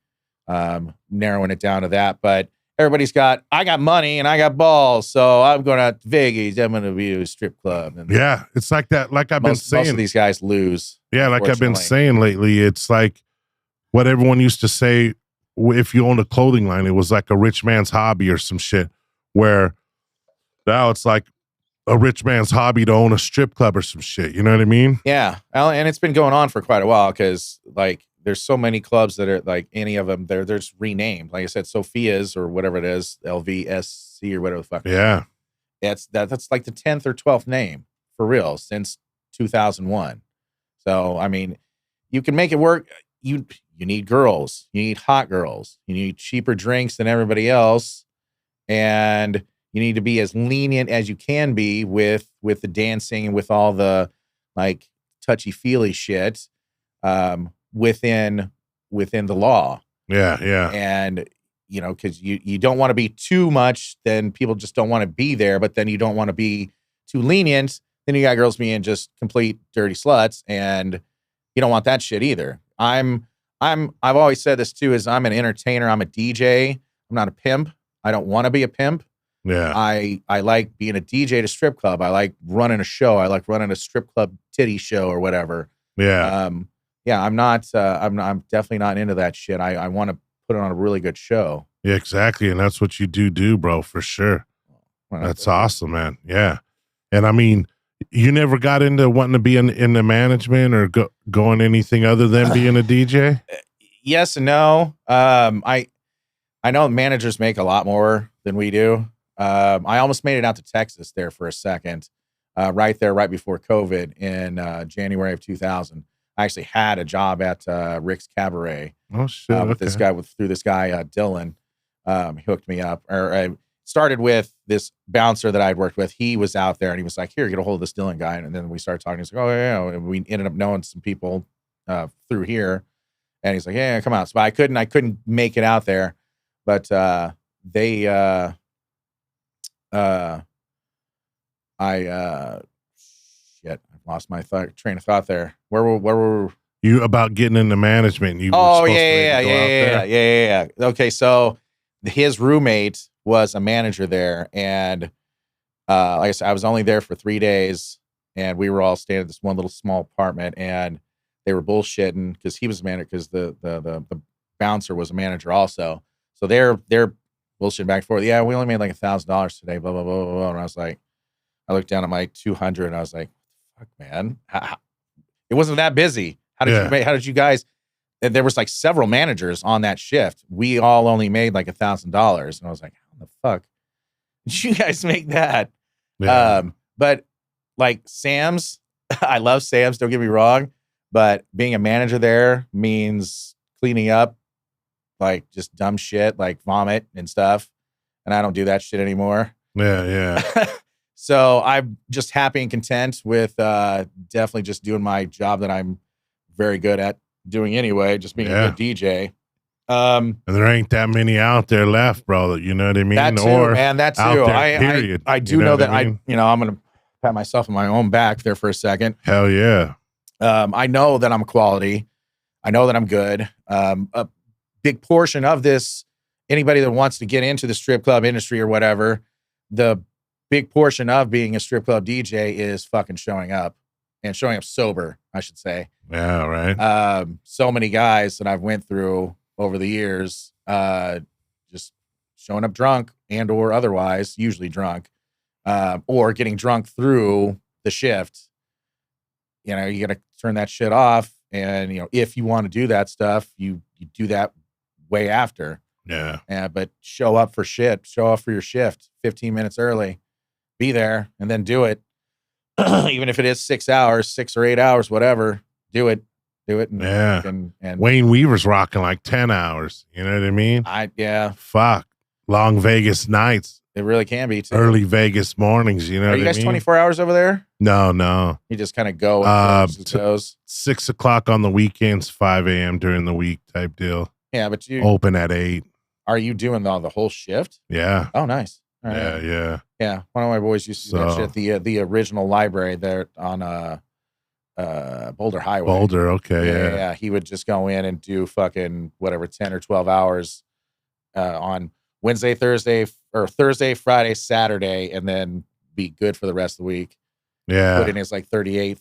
narrowing it down to that. But everybody's I got money and I got balls, so I'm going out to Vegas. I'm going to be a strip club. And it's like that. Like I've been saying, most of these guys lose. Yeah, like I've been saying lately, it's like what everyone used to say. If you owned a clothing line, it was like a rich man's hobby or some shit. Where now it's like a rich man's hobby to own a strip club or some shit. You know what I mean? Yeah. And it's been going on for quite a while, because like there's so many clubs that are like, any of them, they're just renamed. Like I said, Sophia's or whatever it is, LVSC or whatever the fuck. Yeah. That's like the 10th or 12th name for real since 2001. So, I mean, you can make it work. You need girls. You need hot girls. You need cheaper drinks than everybody else. And you need to be as lenient as you can be with the dancing and with all the like touchy-feely shit within the law. Yeah. And, because you don't want to be too much, then people just don't want to be there. But then you don't want to be too lenient, Then you got girls being just complete dirty sluts, and you don't want that shit either. I've always said this too, is I'm an entertainer. I'm a DJ. I'm not a pimp. I don't want to be a pimp. Yeah. I like being a DJ at a strip club. I like running a show. I like running a strip club titty show or whatever. Yeah. I'm definitely not into that shit. I want to put it on a really good show. Yeah, exactly. And that's what you do, bro, for sure. That's awesome, man. Yeah. And I mean, you never got into wanting to be in the management or going anything other than being a DJ? Yes and no. I know managers make a lot more than we do. I almost made it out to Texas there for a second, right before COVID in January of 2000. I actually had a job at Rick's Cabaret. Oh shit! With this guy, through this guy Dylan, he hooked me up. Or I started with this bouncer that I'd worked with. He was out there, and he was like, "Here, get a hold of this Dylan guy." And then we started talking. He's like, "Oh yeah," and we ended up knowing some people through here. And he's like, "Yeah, come out." So I couldn't make it out there, but they shit, I've lost my train of thought there. Where were you about getting into management? Yeah. Okay, so his roommate was a manager there, and like I said, I was only there for 3 days, and we were all staying at this one little small apartment, and they were bullshitting because he was a manager, because the bouncer was a manager also. So they're bullshitting back and forth. Yeah, we only made like $1,000 today, blah, blah, blah, blah, blah. And I was like, I looked down at my 200 and I was like, fuck, man. It wasn't that busy. How did you guys, and there was like several managers on that shift. We all only made like $1,000. And I was like, how the fuck did you guys make that? Yeah. But like Sam's, I love Sam's, don't get me wrong, but being a manager there means cleaning up like just dumb shit, like vomit and stuff. And I don't do that shit anymore. Yeah. So I'm just happy and content with definitely just doing my job that I'm very good at doing anyway, just being a good DJ. And there ain't that many out there left, bro. You know what I mean? That too, man. That too. Period. I do know that I'm going to pat myself on my own back there for a second. Hell yeah. I know that I'm quality. I know that I'm good. A big portion of this, anybody that wants to get into the strip club industry or whatever, the big portion of being a strip club DJ is fucking showing up, and showing up sober, I should say. Yeah, right. So many guys that I've went through over the years, just showing up drunk and or otherwise, usually drunk, or getting drunk through the shift. You know, you got to turn that shit off. And, you know, if you want to do that stuff, you do that way after. Yeah. But show up for shit. Show up for your shift 15 minutes early. Be there and then do it. Even if it is 6 hours, 6 or 8 hours, whatever, do it. And Wayne Weaver's rocking like 10 hours. You know what I mean? Fuck. Long Vegas nights. It really can be too. Early Vegas mornings. You know what I mean? Are you guys 24 hours over there? No. You just kind of go and goes. 6 o'clock on the weekends, 5 a.m. during the week type deal. Yeah, but you open at 8. Are you doing the whole shift? Yeah. Oh, nice. All right. Yeah. One of my boys used to do that shit at the original library there on Boulder Highway. Boulder, okay. Yeah. He would just go in and do fucking whatever 10 or 12 hours on Wednesday, Thursday, Friday, Saturday, and then be good for the rest of the week. Yeah. Put in his like 30,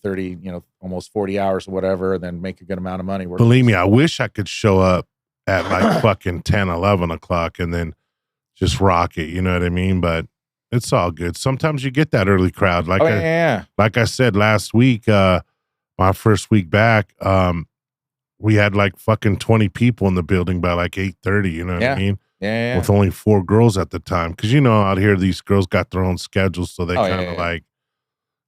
almost 40 hours or whatever, and then make a good amount of money. Believe me, I wish I could show up at like fucking 10, 11 o'clock and then just rock it, you know what I mean? But it's all good. Sometimes you get that early crowd. Like I said last week, my first week back, we had like fucking 20 people in the building by like 8:30, you know what I mean? Yeah. With only 4 girls at the time. Because, you know, out here, these girls got their own schedules, so they kind of like,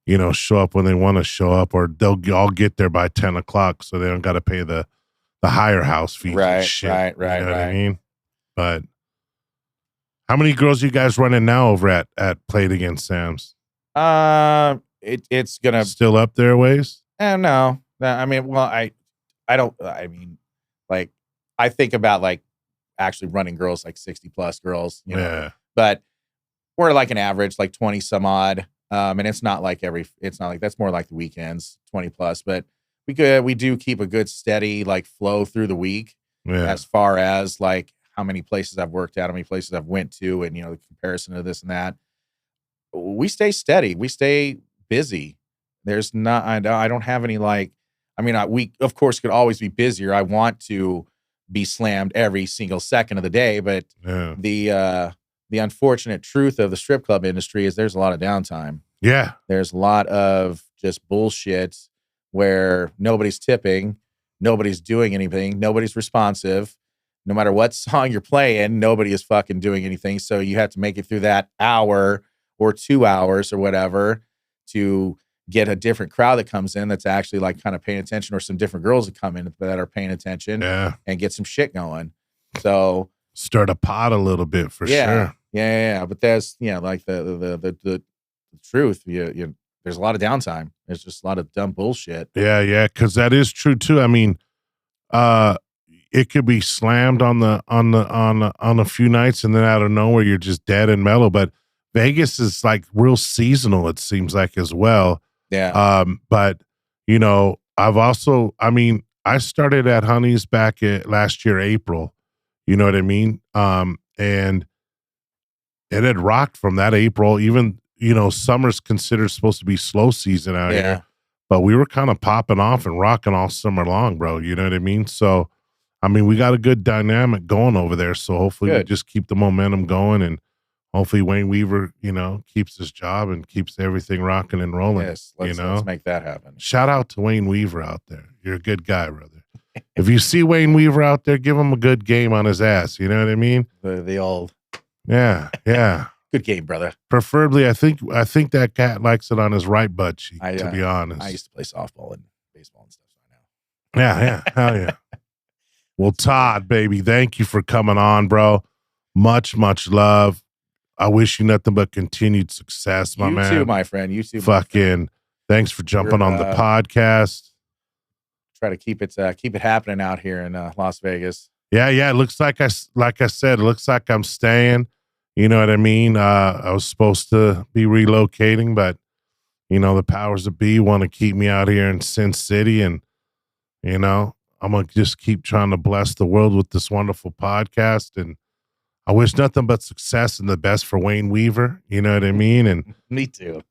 you know, show up when they want to show up, or they'll all get there by 10 o'clock, so they don't got to pay the higher house fees and shit. Right. You know what I mean? But how many girls you guys running now over at Played Against Sam's? It's gonna still up there ways? No. I mean, well, I think about like actually running girls like 60 plus girls, you know. But we're like an average, like 20 some odd. And it's not like that's more like the weekends, 20 plus, but we do keep a good steady like flow through the week as far as like how many places I've worked at, how many places I've went to, and the comparison of this and that. We stay steady. We stay busy. There's not, I don't have any like, we of course could always be busier. I want to be slammed every single second of the day, but the unfortunate truth of the strip club industry is there's a lot of downtime. Yeah. There's a lot of just bullshit where nobody's tipping, nobody's doing anything, nobody's responsive. No matter what song you're playing, nobody is fucking doing anything. So you have to make it through that hour or 2 hours or whatever to get a different crowd that comes in that's actually like kind of paying attention, or some different girls that come in that are paying attention and get some shit going. So start a pot a little bit for sure. Yeah. But that's, like the truth. There's a lot of downtime. There's just a lot of dumb bullshit. Yeah. Cause that is true too. I mean, it could be slammed on a few nights, and then out of nowhere you're just dead and mellow. But Vegas is like real seasonal, it seems like, as well. Yeah. But I've also, I started at Honey's back at last year, April. You know what I mean? And it had rocked from that April. Even, summer's considered supposed to be slow season out here, but we were kind of popping off and rocking all summer long, bro. You know what I mean? So, we got a good dynamic going over there. So hopefully we just keep the momentum going, and hopefully Wayne Weaver, keeps his job and keeps everything rocking and rolling. Yes, let's make that happen. Shout out to Wayne Weaver out there. You're a good guy, brother. If you see Wayne Weaver out there, give him a good game on his ass. You know what I mean? The old. Yeah. Good game, brother. Preferably, I think that cat likes it on his right butt cheek, to be honest. I used to play softball and baseball and stuff. So I know. Yeah. Hell yeah. Well, Todd, baby, thank you for coming on, bro. Much, much love. I wish you nothing but continued success, my man. You too, my friend. You too. Fucking thanks for jumping on the podcast. Try to keep it happening out here in Las Vegas. Yeah. It looks like I said, it looks like I'm staying. You know what I mean? I was supposed to be relocating, but the powers that be want to keep me out here in Sin City, and I'm going to just keep trying to bless the world with this wonderful podcast. And I wish nothing but success and the best for Wayne Weaver. You know what I mean? And me too.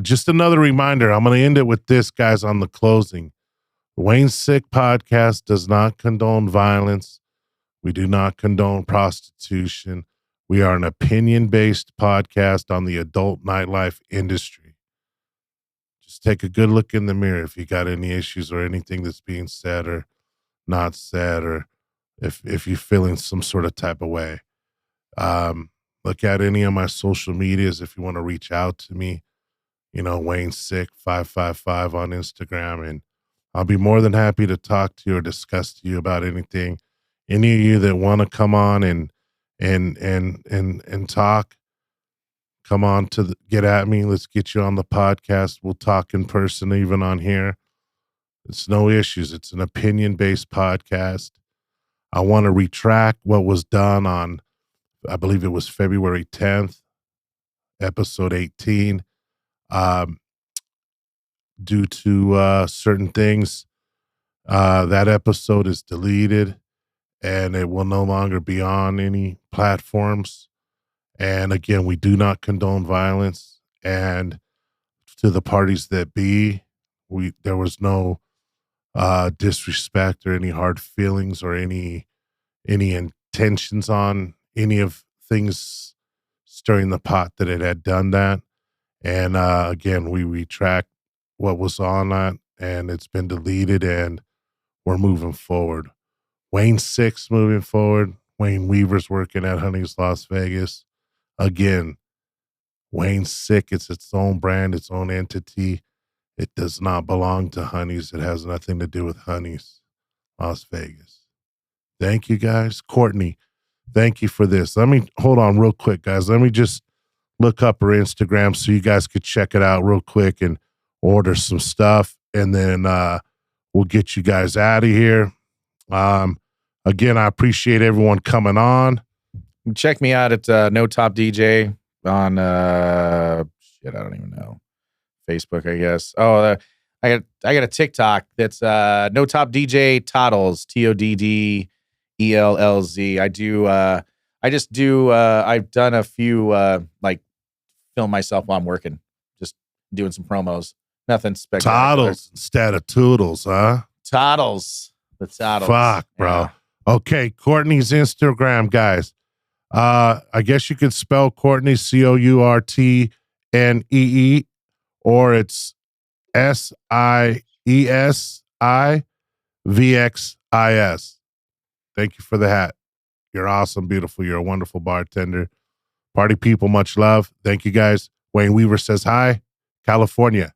Just another reminder. I'm going to end it with this, guys, on the closing. Wayne Sikk podcast does not condone violence. We do not condone prostitution. We are an opinion-based podcast on the adult nightlife industry. Just take a good look in the mirror if you got any issues or anything that's being said or not said, or if you're feeling some sort of type of way. Look at any of my social medias if you want to reach out to me. Wayne Sikk 555 on Instagram, and I'll be more than happy to talk to you or discuss to you about anything. Any of you that want to come on and talk, come on get at me. Let's get you on the podcast. We'll talk in person, even on here. It's no issues. It's an opinion-based podcast. I want to retract what was done on, I believe it was February 10th, episode 18. Due to certain things, that episode is deleted, and it will no longer be on any platforms. And again, we do not condone violence. And to the parties that be, there was no disrespect or any hard feelings or any intentions on any of things stirring the pot that it had done that. And again, we retract what was on that, and it's been deleted, and we're moving forward. Wayne Sikk's moving forward. Wayne Weaver's working at Honey's Las Vegas. Again, Wayne Sikk, it's its own brand, its own entity. It does not belong to Honey's. It has nothing to do with Honey's Las Vegas. Thank you, guys. Courtney, thank you for this. Let me hold on real quick, guys. Let me just look up her Instagram so you guys could check it out real quick and order some stuff, and then we'll get you guys out of here. Again, I appreciate everyone coming on. Check me out at No Top DJ on shit, I don't even know. Facebook, I guess. Oh, I got a TikTok that's no top DJ Toddles, TODDELLZ. I've done a few like film myself while I'm working, just doing some promos. Nothing spectacular. Toddles instead of toodles, huh? Toddles. The Toddles. Fuck, bro. Yeah. Okay, Courtney's Instagram, guys. I guess you could spell Courtney COURTNEE, or it's SIESIVXIS. Thank you for the hat. You're awesome, beautiful. You're a wonderful bartender. Party people, much love. Thank you guys. Wayne Weaver says hi. California.